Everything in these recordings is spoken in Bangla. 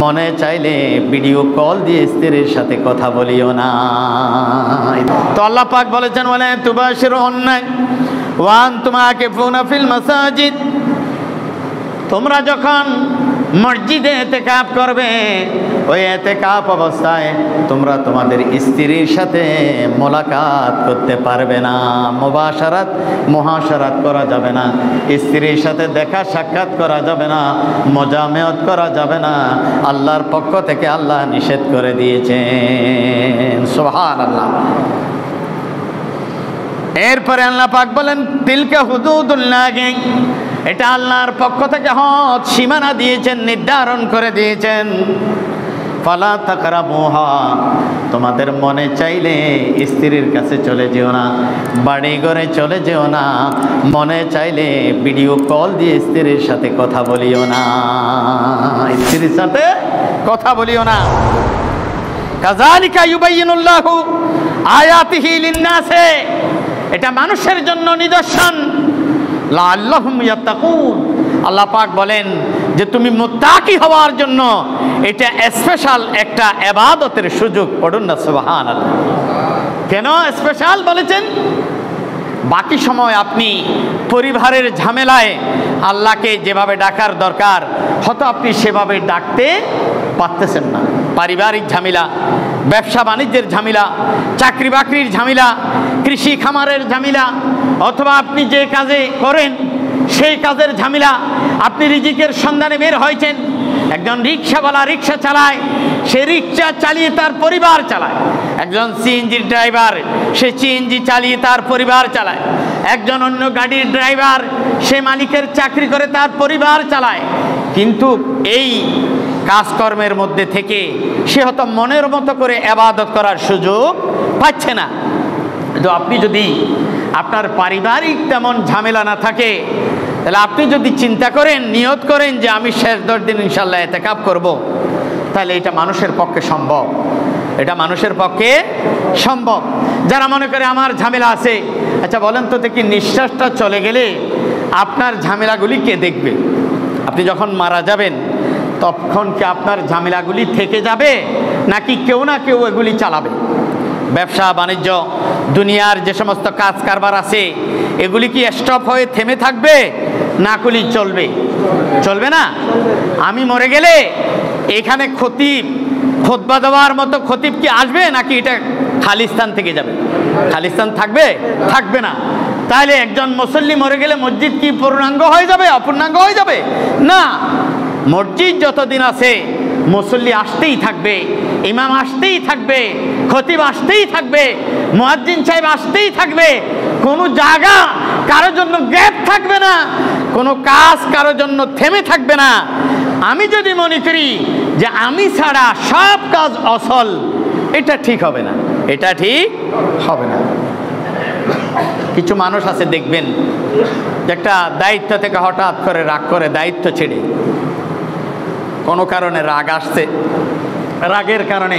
মনে চাইলে ভিডিও কল দিয়ে স্ত্রীর সাথে কথা বলিও না। তো আল্লাহ পাক বলেছেন ওয়ালা তুবাশিরুহুন্না ওয়া আনতুম আকিফুনা ফিল মাসাজিদ, তোমরা যখন মসজিদে ইতিকাফ করবে ওই ইতিকাফ অবস্থায় তোমরা তোমাদের স্ত্রীর সাথে মোলাকাত করতে পারবে না, মুবাশারাত মুহাশারাত করা যাবে না, স্ত্রীর সাথে দেখা সাক্ষাৎ করা যাবে না, মুজামেয়াত করা যাবে না। আল্লাহর পক্ষ থেকে আল্লাহ নিষেধ করে দিয়েছেন। সুবহানাল্লাহ। এরপরে আল্লাহ পাক বলেন তিলকা হুদুদুল্লাহ, এটা আল্লাহর পক্ষ থেকে হদ সীমানা দিয়েছেন, নির্ধারণ করে দিয়েছেন। ফালা তাকরাবুহা, তোমাদের মনে চাইলে স্ত্রীর কাছে চলে যেও না, বাড়ি ঘরে চলে যেও না, মনে চাইলে ভিডিও কল দিয়ে স্ত্রীর সাথে কথা বলিও না, স্ত্রীর সাথে কথা বলিও না। কাযালিকা ইউবাইয়িনুল্লাহু আয়াতিহি লিন-নাসি, এটা মানুষের জন্য নিদর্শন। লাআল্লাহুম ইয়াত্তাকুন, আল্লাহ পাক বলেন যে তুমি মুত্তাকি হওয়ার জন্য এটা স্পেশাল একটা ইবাদতের সুযোগ। পড়ুন না সুবহানাল্লাহ। কেন স্পেশাল বলেছেন? বাকি সময় আপনি পরিবারের ঝামেলায় আল্লাহকে যেভাবে ডাকার দরকার হয়তো আপনি সেভাবে ডাকতে পারতেছেন না। পারিবারিক ঝামেলা, ব্যবসা বাণিজ্যের ঝামেলা, চাকরি বাকরির ঝামেলা, কৃষি খামারের ঝামেলা, অথবা আপনি যে কাজে করেন সেই কাজের ঝামেলা, আপনি রিজিকের সন্ধানে বের হয়েছেন। একজন রিক্সাওয়ালা রিক্সা চালায়, সে রিক্সা চালিয়ে তার পরিবার চালায়। একজন সিএনজির ড্রাইভার, সে সিএনজি চালিয়ে তার পরিবার চালায়। একজন অন্য গাড়ির ড্রাইভার, সে মালিকের চাকরি করে তার পরিবার চালায়। কিন্তু এই কাজকর্মের মধ্যে থেকে সে হয়তো মনের মতো করে ইবাদত করার সুযোগ পাচ্ছে না। তো আপনি যদি আপনার পারিবারিক তেমন ঝামেলা না থাকে, তাহলে আপনি যদি চিন্তা করেন, নিয়ত করেন যে আমি শেষ 10 দিন ইনশাআল্লাহ ইতিকাফ করব, তাহলে এটা মানুষের পক্ষে সম্ভব। এটা মানুষের পক্ষে সম্ভব। যারা মনে করে আমার ঝামেলা আছে, আচ্ছা বলেন তো দেখি নিঃশ্বাসটা চলে গেলে আপনার ঝামেলাগুলি কে দেখবে? আপনি যখন মারা যাবেন তখন কি আপনার ঝামেলাগুলি থেকে যাবে, নাকি কেউ না কেউ এগুলি চালাবে? ব্যবসা বাণিজ্য, দুনিয়ার যে সমস্ত কাজ কারবার আছে এগুলি কি স্টপ হয়ে থেমে থাকবে, নাকুলি চলবে? চলবে না। আমি মরে গেলে এখানে খুতবা দেওয়ার মতো খতিব কি আসবে, নাকি এটা খালিস্তান থেকে যাবে? খালিস্তান থাকবে? থাকবে না। তাহলে একজন মুসল্লি মরে গেলে মসজিদ কি পূর্ণাঙ্গ হয়ে যাবে, অপূর্ণাঙ্গ হয়ে যাবে? না। মসজিদ যতদিন আছে মুসল্লি আসতেই থাকবে, ইমাম আসতেই থাকবে, খতিব আসতেই থাকবে, মুয়াজ্জিন সাহেব আসতেই থাকবে। কোনো জায়গা কারোর জন্য গ্যাপ থাকবে না, কোনো কাজ কারোর জন্য থেমে থাকবে না। আমি যদি মনে করি যে আমি ছাড়া সব কাজ অসল, এটা ঠিক হবে না, এটা ঠিক হবে না। কিছু মানুষ আছে দেখবেন যে একটা দায়িত্ব থেকে হঠাৎ করে রাগ করে দায়িত্ব ছেড়ে, কোনো কারণে রাগ আসছে, রাগের কারণে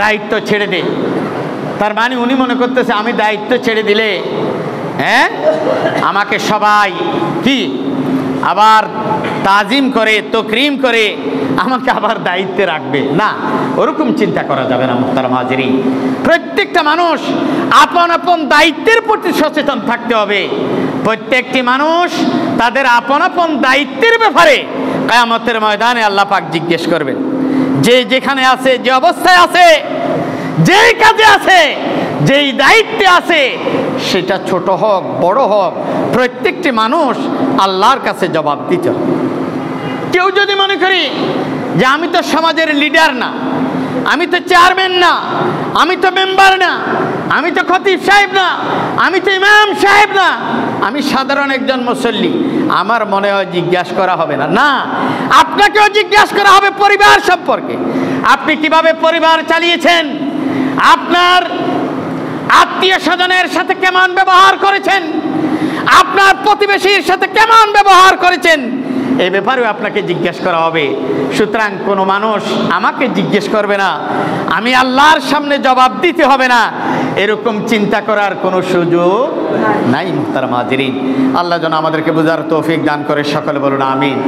দায়িত্ব ছেড়ে দে। তার মানে উনি মনে করতেছে আমি দায়িত্ব ছেড়ে দিলে আমাকে সবাই কি আবার তাজিম করে, তকরিম করে আমাকে আবার দায়িত্বে রাখবে। না, ওরকম চিন্তা করা যাবে না মুহতারাম হাজিরিন। প্রত্যেকটা মানুষ আপন আপন দায়িত্বের প্রতি সচেতন থাকতে হবে। প্রত্যেকটি মানুষ তাদের আপন আপন দায়িত্বের ব্যাপারে কিয়ামতের ময়দানে আল্লাহ পাক জিজ্ঞেস করবেন। যে যেখানে আছে, যে অবস্থায় আছে, যেই কাজে আছে, যেই দায়িত্বে আছে, সেটা ছোট হোক বড় হোক, প্রত্যেকটি মানুষ আল্লাহর কাছে জবাব দিতে হবে। কেউ যদি মনে করি যে আমি তো সমাজের লিডার না, আমি তো চেয়ারম্যান না, আমি তো মেম্বার না, আমি তো খতিব সাহেব না, আমি তো ইমাম সাহেব না, আমি সাধারণ একজন মুসল্লি, আমার মনে হয় জিজ্ঞাসা করা হবে না। না, আপনাকেও জিজ্ঞাসা করা হবে পরিবার সম্পর্কে। আপনি কিভাবে পরিবার চালিয়েছেন, আপনার আত্মীয় স্বজনের সাথে কেমন ব্যবহার করেছেন, আপনার প্রতিবেশীর সাথে কেমন ব্যবহার করেছেন, এই ব্যাপারেও আপনাকে জিজ্ঞেস করা হবে। সুতরাং কোনো মানুষ আমাকে জিজ্ঞেস করবে না, আমি আল্লাহর সামনে জবাব দিতে হবে না, এরকম চিন্তা করার কোনো সুযোগ নাই মুহতারাম হাজিরিন। আল্লাহ যেন আমাদেরকে বুঝার তৌফিক দান করে। সকলে বলুন আমিন।